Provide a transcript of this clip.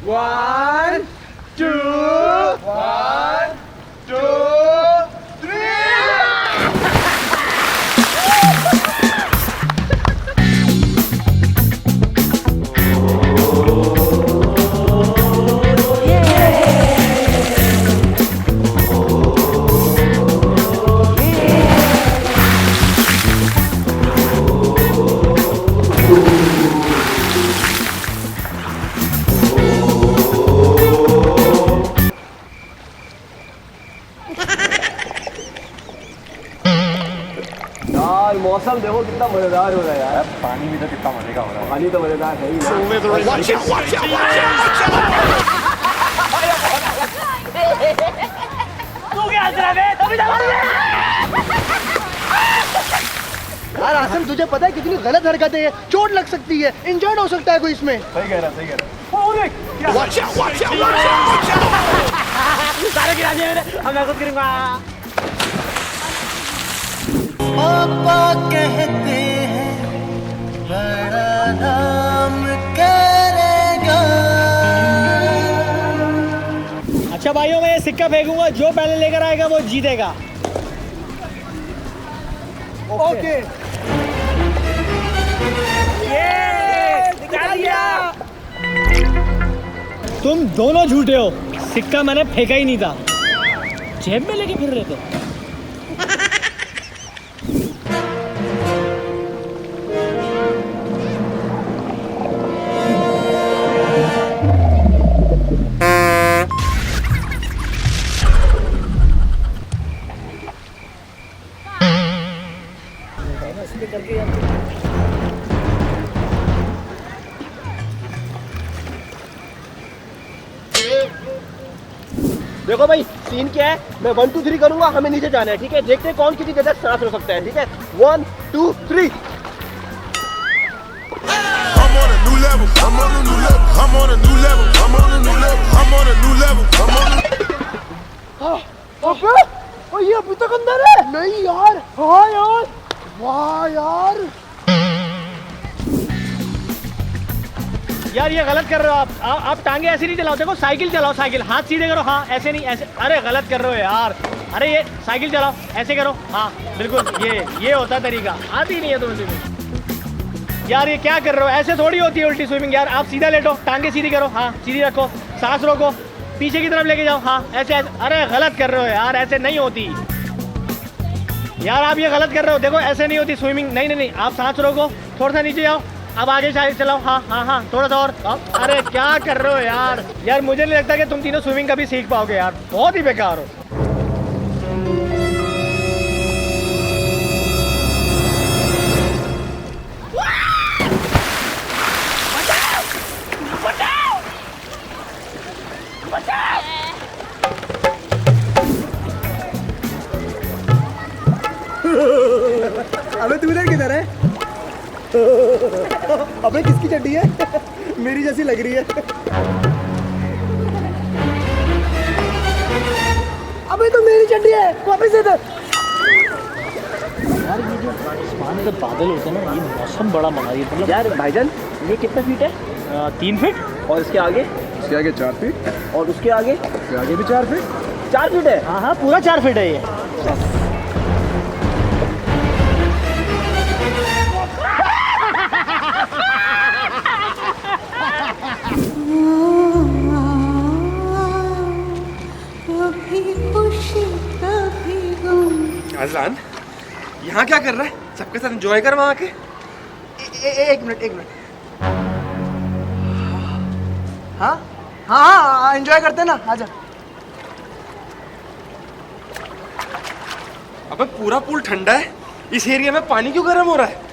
1 2 1 2 3 यार मौसम देखो कितना मजेदार हो रहा है यार। पानी भी तो कितना मजे का हो रहा है। पानी तो मजेदार है ही ना। तू क्या हंस रहा है? तभी यार आसम, तुझे पता है कितनी गलत हरकतें हैं, चोट लग सकती है, इंजर्ड हो सकता है कोई इसमें। सही कह रहा है, सही कह रहा सारे गिरा दिए मैंने, अब मैं खुद करूंगा। पापा कहते हैं बड़ा नाम करेगा। अच्छा भाइयों, मैं ये सिक्का फेंकूंगा, जो पहले लेकर आएगा वो जीतेगा। ओके। तुम दोनों झूठे हो, सिक्का मैंने फेंका ही नहीं था, जेब में लेके फिर रहे थे। देखो भाई सीन क्या है, मैं 1 2 3 करूंगा, हमें नीचे जाना है, ठीक है। देखते हैं कौन कितनी देर तक सांस रोक सकता है, ठीक है। 1 2 3। I'm on a new level. I'm on a new level. I'm on a new level. I'm on a new level. I'm on a new level. I'm on a अबे, ओ ये अभी तक अंदर है? नहीं यार। हाँ यार। वाह यार। यार ये गलत कर रहे हो आप टांगे ऐसे नहीं चलाओ, देखो साइकिल चलाओ, साइकिल हाथ सीधे करो, हाँ ऐसे नहीं, ऐसे। अरे गलत कर रहे हो यार, अरे ये साइकिल चलाओ ऐसे करो, हाँ बिल्कुल ये होता तरीका, आती नहीं है तुम्हें स्विमिंग। यार ये क्या कर रहे हो, ऐसे थोड़ी होती है उल्टी स्विमिंग यार। आप सीधा लेटो, टांगे सीधी करो, हाँ सीधी रखो, सांस रोको, पीछे की तरफ लेके जाओ, हाँ ऐसे ऐसे। अरे गलत कर रहे हो यार, ऐसे नहीं होती यार, आप ये गलत कर रहे हो। देखो ऐसे नहीं होती स्विमिंग, नहीं नहीं नहीं, आप सांस रोको, थोड़ा सा नीचे जाओ, अब आगे साइड चलाओ, हाँ हाँ हाँ थोड़ा सा और। अरे क्या कर रहे हो यार, यार मुझे नहीं लगता कि तुम तीनों स्विमिंग कभी सीख पाओगे यार, बहुत ही बेकार हो। अबे तू इधर किधर है? अबे किसकी चड्डी है? मेरी जैसी लग रही है। अबे तो मेरी चड्डी है, वापस इधर। यार ये जो आसमान में बादल होते हैं ना, ये मौसम बड़ा बना रही है। मतलब यार भाईजान ये कितना फीट है? 3 फीट। और इसके आगे? इसके आगे 4 फीट, और उसके आगे? इसके आगे भी 4 फीट। 4 फीट है? हाँ हाँ पूरा 4 फीट है ये। अजलान यहाँ क्या कर रहा है? सबके साथ एंजॉय कर वहाँ के। एक मिनट। हाँ हाँ एंजॉय करते हैं ना, आजा। अबे पूरा पूल ठंडा है, इस एरिया में पानी क्यों गर्म हो रहा है?